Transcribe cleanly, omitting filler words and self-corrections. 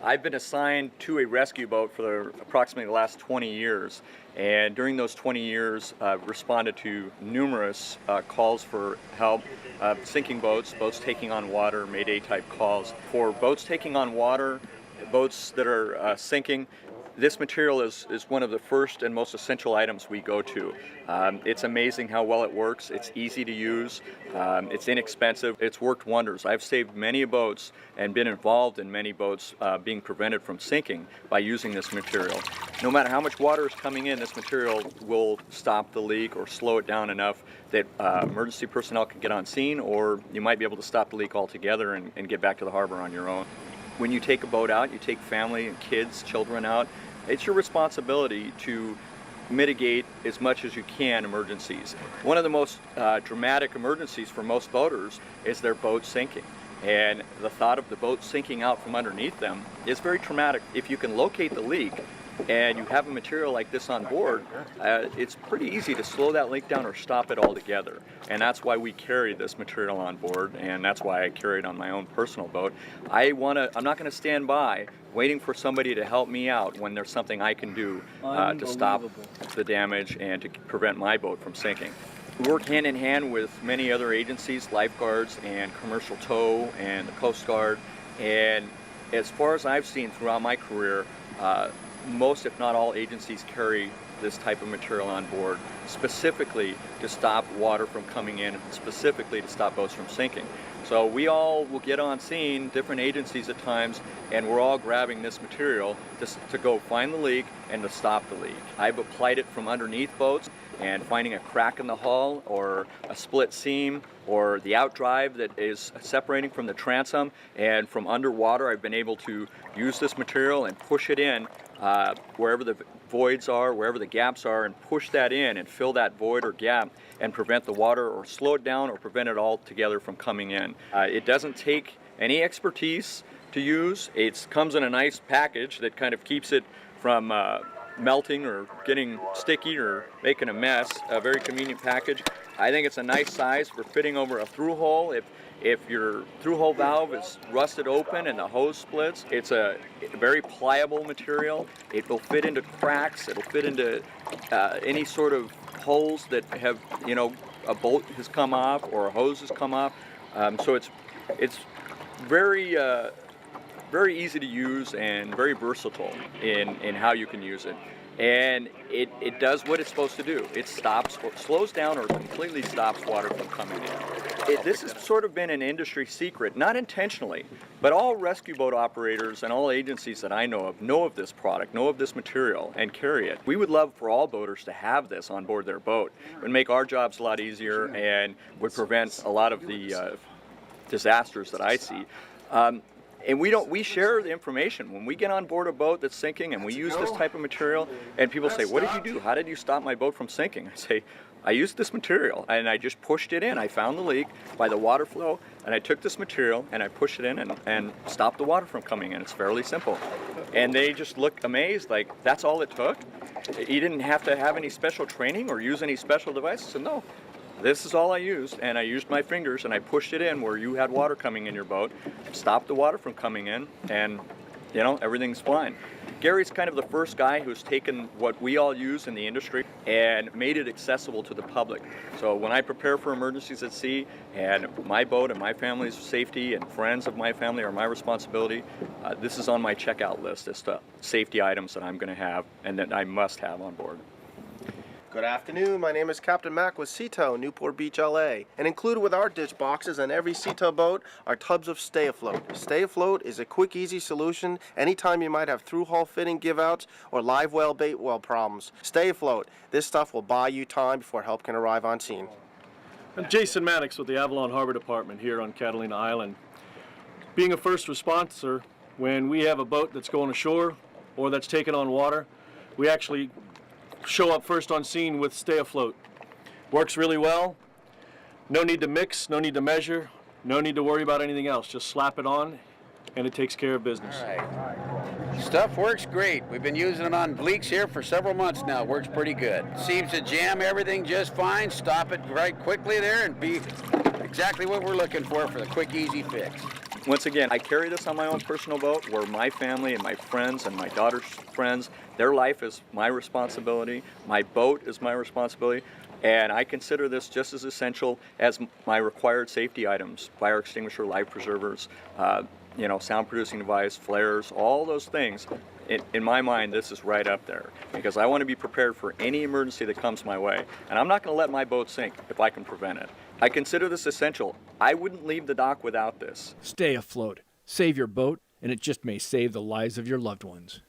I've been assigned to a rescue boat for approximately the last 20 years. And during those 20 years, I've responded to numerous calls for help, sinking boats, boats taking on water, Mayday type calls. For boats taking on water, boats that are sinking, this material is one of the first and most essential items we go to. It's amazing how well it works. It's easy to use. It's inexpensive. It's worked wonders. I've saved many boats and been involved in many boats being prevented from sinking by using this material. No matter how much water is coming in, this material will stop the leak or slow it down enough that emergency personnel can get on scene, or you might be able to stop the leak altogether and get back to the harbor on your own. When you take a boat out, you take family and kids, children out, it's your responsibility to mitigate as much as you can emergencies. One of the most dramatic emergencies for most boaters is their boat sinking. And the thought of the boat sinking out from underneath them is very traumatic. If you can locate the leak and you have a material like this on board, it's pretty easy to slow that leak down or stop it altogether. And that's why we carry this material on board, and that's why I carry it on my own personal boat. I'm not going to stand by waiting for somebody to help me out when there's something I can do to stop the damage and to prevent my boat from sinking. We work hand in hand with many other agencies, lifeguards and commercial tow and the Coast Guard. And as far as I've seen throughout my career, most, if not all, agencies carry this type of material on board, specifically to stop water from coming in, specifically to stop boats from sinking. So we all will get on scene, different agencies at times, and we're all grabbing this material to go find the leak and to stop the leak. I've applied it from underneath boats and finding a crack in the hull or a split seam or the outdrive that is separating from the transom, and from underwater I've been able to use this material and push it in wherever the voids are, wherever the gaps are, and push that in and fill that void or gap and prevent the water, or slow it down, or prevent it altogether from coming in. It doesn't take any expertise to use. It comes in a nice package that kind of keeps it from melting or getting sticky or making a mess. A very convenient package. I think it's a nice size for fitting over a through hole. If your through hole valve is rusted open and the hose splits, it's a very pliable material. It will fit into cracks. It'll fit into any sort of holes that have, a bolt has come off or a hose has come off. So it's very very easy to use and very versatile in how you can use it. And it does what it's supposed to do. It stops or slows down or completely stops water from coming in. This has sort of been an industry secret, not intentionally, but all rescue boat operators and all agencies that I know of this product, know of this material, and carry it. We would love for all boaters to have this on board their boat. It would make our jobs a lot easier and would prevent a lot of the disasters that I see. And we share the information. When we get on board a boat that's sinking and we use this type of material, and people say, "What did you do? How did you stop my boat from sinking?" I say, I used this material and I just pushed it in. I found the leak by the water flow, and I took this material and I pushed it in and stopped the water from coming in. It's fairly simple. And they just look amazed, like, that's all it took? You didn't have to have any special training or use any special devices? I said, no. This is all I used, and I used my fingers and I pushed it in where you had water coming in your boat, stopped the water from coming in, and everything's fine. Gary's kind of the first guy who's taken what we all use in the industry and made it accessible to the public. So when I prepare for emergencies at sea, and my boat and my family's safety and friends of my family are my responsibility, this is on my checkout list as to safety items that I'm going to have and that I must have on board. Good afternoon, my name is Captain Mac with Seatow, Newport Beach, LA. And included with our ditch boxes on every Seatow boat are tubs of Stay Afloat. Stay Afloat is a quick, easy solution anytime you might have through-hull fitting give-outs or live well, bait well problems. Stay Afloat. This stuff will buy you time before help can arrive on scene. I'm Jason Mannix with the Avalon Harbor Department here on Catalina Island. Being a first responder, when we have a boat that's going ashore or that's taken on water, we actually show up first on scene with Stay Afloat. Works really well. No need to mix, no need to measure, no need to worry about anything else. Just slap it on and it takes care of business. All right. Stuff works great. We've been using it on bleaks here for several months now. Works pretty good. Seems to jam everything just fine. Stop it right quickly there and be exactly what we're looking for the quick, easy fix. Once again, I carry this on my own personal boat where my family and my friends and my daughter's friends, their life is my responsibility, my boat is my responsibility, and I consider this just as essential as my required safety items, fire extinguisher, life preservers, sound producing device, flares, all those things. In my mind, this is right up there because I want to be prepared for any emergency that comes my way, and I'm not going to let my boat sink if I can prevent it. I consider this essential. I wouldn't leave the dock without this. Stay afloat. Save your boat, and it just may save the lives of your loved ones.